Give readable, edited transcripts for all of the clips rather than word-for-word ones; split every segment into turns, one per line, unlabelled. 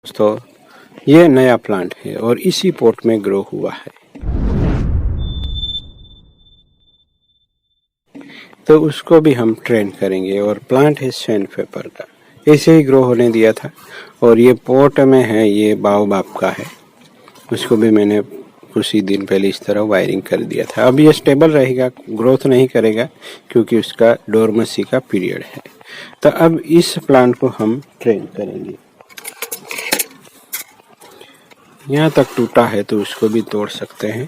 दोस्तों, ये नया प्लांट है और इसी पॉट में ग्रो हुआ है। तो उसको भी हम ट्रेन करेंगे और प्लांट है सैंड पेपर का, ऐसे ही ग्रो होने दिया था। और ये पॉट में है, ये बाओबाब का है। उसको भी मैंने कुछ ही दिन पहले इस तरह वायरिंग कर दिया था। अब ये स्टेबल रहेगा, ग्रोथ नहीं करेगा क्योंकि उसका डोरमेसी का पीरियड है। तो अब इस प्लांट को हम ट्रेन करेंगे। यहाँ तक टूटा है तो उसको भी तोड़ सकते हैं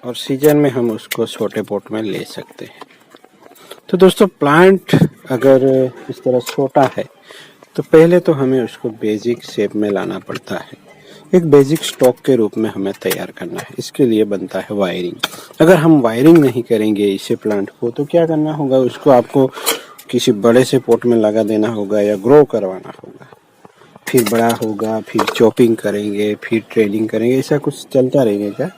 और सीजन में हम उसको छोटे पॉट में ले सकते हैं। तो दोस्तों, प्लांट अगर इस तरह छोटा है तो पहले तो हमें उसको बेसिक शेप में लाना पड़ता है। एक बेसिक स्टॉक के रूप में हमें तैयार करना है। इसके लिए बनता है वायरिंग। अगर हम वायरिंग नहीं करेंगे इसे प्लांट को, तो क्या करना होगा, उसको आपको किसी बड़े से पॉट में लगा देना होगा या ग्रो करवाना होगा। फिर बड़ा होगा, फिर चॉपिंग करेंगे, फिर ट्रेनिंग करेंगे, ऐसा कुछ चलता रहेगा।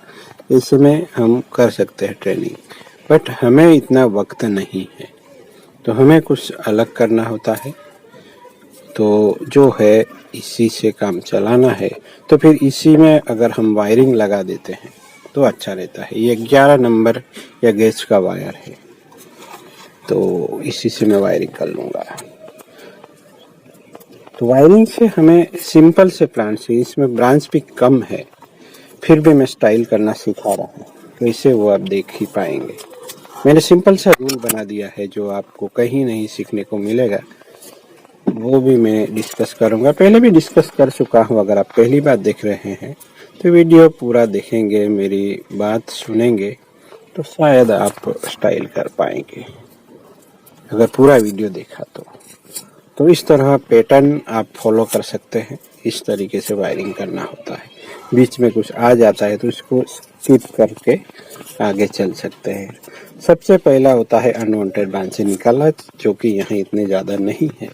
इसमें हम कर सकते हैं ट्रेनिंग, बट हमें इतना वक्त नहीं है, तो हमें कुछ अलग करना होता है। तो जो है इसी से काम चलाना है। तो फिर इसी में अगर हम वायरिंग लगा देते हैं तो अच्छा रहता है। ये 11 नंबर या गैस का वायर है, तो इसी से मैं वायरिंग कर लूँगा। तो वायरिंग से हमें सिंपल से प्लांट से, इसमें ब्रांच भी कम है, फिर भी मैं स्टाइल करना सिखा रहा हूँ, तो इसे वो आप देख ही पाएंगे। मैंने सिंपल सा रूल बना दिया है जो आपको कहीं नहीं सीखने को मिलेगा, वो भी मैं डिस्कस करूँगा। पहले भी डिस्कस कर चुका हूँ। अगर आप पहली बार देख रहे हैं तो वीडियो पूरा देखेंगे, मेरी बात सुनेंगे, तो शायद आप स्टाइल कर पाएंगे अगर पूरा वीडियो देखा तो इस तरह पैटर्न आप फॉलो कर सकते हैं। इस तरीके से वायरिंग करना होता है। बीच में कुछ आ जाता है तो इसको स्किप करके आगे चल सकते हैं। सबसे पहला होता है अनवांटेड ब्रांच से निकालना, जो कि यहाँ इतने ज़्यादा नहीं है।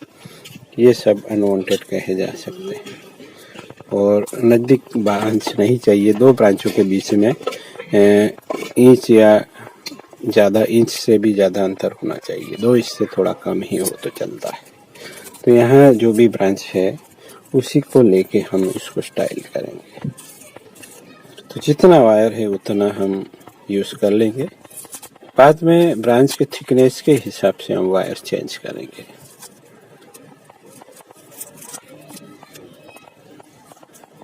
ये सब अनवांटेड कहे जा सकते हैं और नज़दीक ब्रांच नहीं चाहिए। दो ब्रांचों के बीच में इंच या ज़्यादा, इंच से भी ज़्यादा अंतर होना चाहिए। 2 इंच से थोड़ा कम ही हो तो चलता है। तो यहाँ जो भी ब्रांच है उसी को लेके हम इसको स्टाइल करेंगे। तो जितना वायर है उतना हम यूज़ कर लेंगे। बाद में ब्रांच के थिकनेस के हिसाब से हम वायर चेंज करेंगे।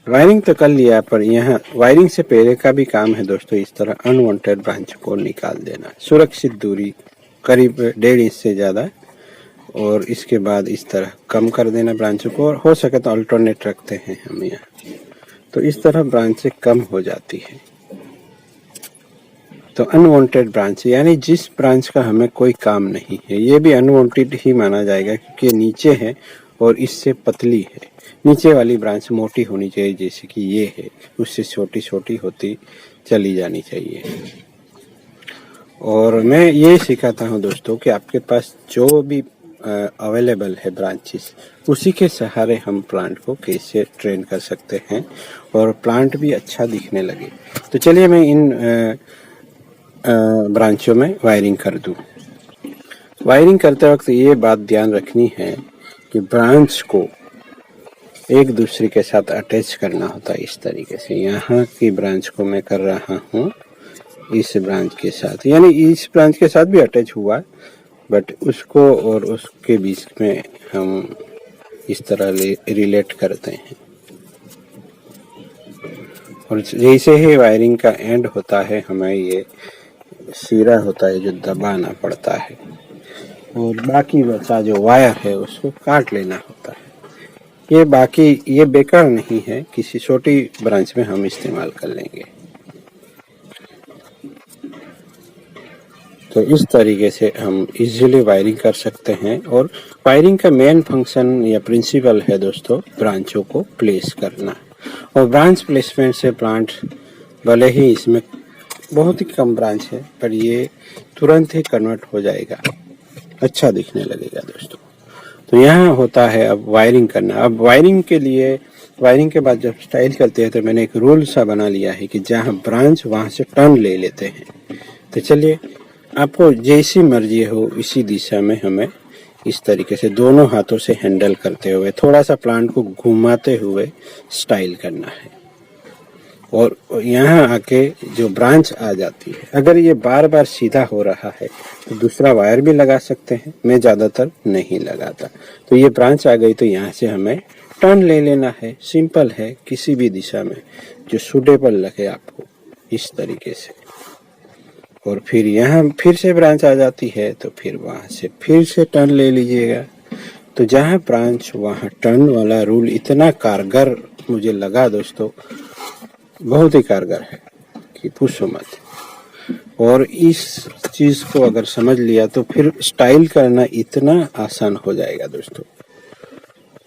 वायरिंग तो कर लिया, पर यहाँ वायरिंग से पहले का भी काम है दोस्तों। इस तरह अनवांटेड ब्रांच को निकाल देना, सुरक्षित दूरी करीब 1.5 इंच से ज़्यादा, और इसके बाद इस तरह कम कर देना ब्रांचों को। और हो सके तो अल्टरनेट रखते हैं हम यहाँ, तो इस तरह ब्रांचें कम हो जाती है। तो अनवांटेड ब्रांच यानी जिस ब्रांच का हमें कोई काम नहीं है, ये भी अनवांटेड ही माना जाएगा क्योंकि नीचे है और इससे पतली है। नीचे वाली ब्रांच मोटी होनी चाहिए, जैसे कि ये है, उससे छोटी छोटी होती चली जानी चाहिए। और मैं ये सिखाता हूँ दोस्तों कि आपके पास जो भी अवेलेबल है ब्रांचेस, उसी के सहारे हम प्लांट को कैसे ट्रेन कर सकते हैं और प्लांट भी अच्छा दिखने लगे। तो चलिए मैं इन ब्रांचों में वायरिंग कर दूं। वायरिंग करते वक्त ये बात ध्यान रखनी है कि ब्रांच को एक दूसरे के साथ अटैच करना होता है। इस तरीके से यहाँ की ब्रांच को मैं कर रहा हूँ इस ब्रांच के साथ, यानी इस ब्रांच के साथ भी अटैच हुआ, बट उसको और उसके बीच में हम इस तरह रिलेट करते हैं। और जैसे ही वायरिंग का एंड होता है, हमें ये सिरा होता है जो दबाना पड़ता है, और बाकी बचा जो वायर है उसको काट लेना होता है। ये बेकार नहीं है, किसी छोटी ब्रांच में हम इस्तेमाल कर लेंगे। तो इस तरीके से हम इजीली वायरिंग कर सकते हैं। और वायरिंग का मेन फंक्शन या प्रिंसिपल है दोस्तों, ब्रांचों को प्लेस करना। और ब्रांच प्लेसमेंट से प्लांट, भले ही इसमें बहुत ही कम ब्रांच है, पर ये तुरंत ही कन्वर्ट हो जाएगा, अच्छा दिखने लगेगा दोस्तों। तो यहाँ होता है अब वायरिंग करना। अब वायरिंग के लिए, वायरिंग के बाद जब स्टाइल करते हैं तो मैंने एक रूल सा बना लिया है कि जहाँ ब्रांच वहाँ से टर्न ले लेते हैं। तो चलिए, आपको जैसी मर्जी हो इसी दिशा में हमें इस तरीके से दोनों हाथों से हैंडल करते हुए थोड़ा सा प्लांट को घुमाते हुए स्टाइल करना है। और यहाँ आके जो ब्रांच आ जाती है, अगर ये बार बार सीधा हो रहा है तो दूसरा वायर भी लगा सकते हैं, मैं ज़्यादातर नहीं लगाता। तो ये ब्रांच आ गई तो यहाँ से हमें टर्न ले लेना है। सिंपल है, किसी भी दिशा में जो सूटेबल लगे आपको, इस तरीके से। और फिर यहाँ फिर से ब्रांच आ जाती है तो फिर वहाँ से फिर से टर्न ले लीजिएगा। तो जहाँ ब्रांच वहाँ टर्न वाला रूल इतना कारगर मुझे लगा दोस्तों, बहुत ही कारगर है कि पूछो मत। और इस चीज को अगर समझ लिया तो फिर स्टाइल करना इतना आसान हो जाएगा दोस्तों।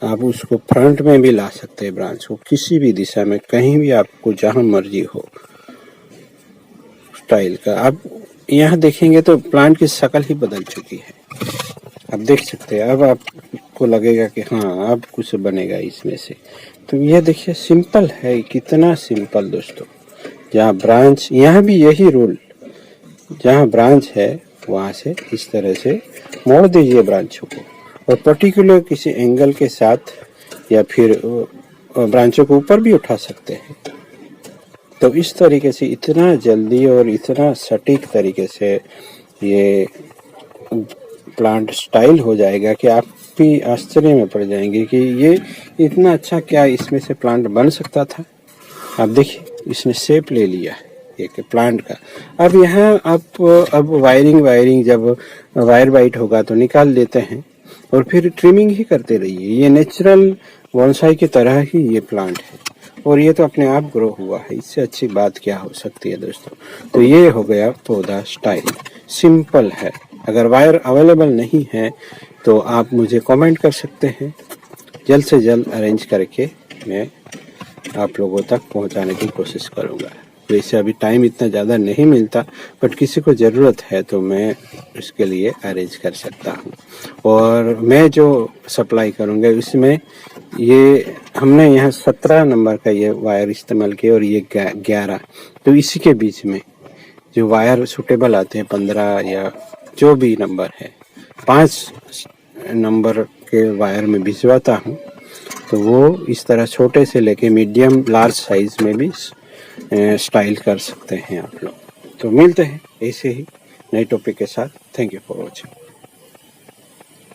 आप उसको फ्रंट में भी ला सकते हैं, ब्रांच को किसी भी दिशा में, कहीं भी आपको जहां मर्जी हो स्टाइल का। आप यहाँ देखेंगे तो प्लांट की शक्ल ही बदल चुकी है, आप देख सकते हैं। अब आपको लगेगा कि हाँ अब कुछ बनेगा इसमें से। तो ये देखिए सिंपल है, कितना सिंपल दोस्तों। जहाँ ब्रांच, यहाँ भी यही रूल, जहाँ ब्रांच है वहाँ से इस तरह से मोड़ दीजिए ब्रांचों को, और पर्टिकुलर किसी एंगल के साथ या फिर ब्रांचों को ऊपर भी उठा सकते हैं। तो इस तरीके से इतना जल्दी और इतना सटीक तरीके से ये प्लांट स्टाइल हो जाएगा कि आप भी आश्चर्य में पड़ जाएंगे कि ये इतना अच्छा क्या इसमें से प्लांट बन सकता था। आप देखिए इसने शेप ले लिया है एक प्लांट का। अब यहाँ आप अब वायरिंग जब वायर बाइट होगा तो निकाल देते हैं और फिर ट्रिमिंग ही करते रहिए। ये नेचुरल बोनसाई की तरह ही ये प्लांट है और ये तो अपने आप ग्रो हुआ है, इससे अच्छी बात क्या हो सकती है दोस्तों। तो ये हो गया पौधा स्टाइल, सिंपल है। अगर वायर अवेलेबल नहीं है तो आप मुझे कमेंट कर सकते हैं, जल्द से जल्द अरेंज करके मैं आप लोगों तक पहुंचाने की कोशिश करूंगा। वैसे अभी टाइम इतना ज़्यादा नहीं मिलता, बट किसी को ज़रूरत है तो मैं इसके लिए अरेंज कर सकता हूं। और मैं जो सप्लाई करूंगा इसमें ये हमने यहाँ 17 नंबर का ये वायर इस्तेमाल किया और ये 11। तो इसी के बीच में जो वायर सूटेबल आते हैं 15 या जो भी नंबर है, 5 नंबर के वायर में भिजवाता हूँ। तो वो इस तरह छोटे से लेके मीडियम लार्ज साइज में भी स्टाइल कर सकते हैं आप लोग। तो मिलते हैं ऐसे ही नए टॉपिक के साथ। Thank you for watching.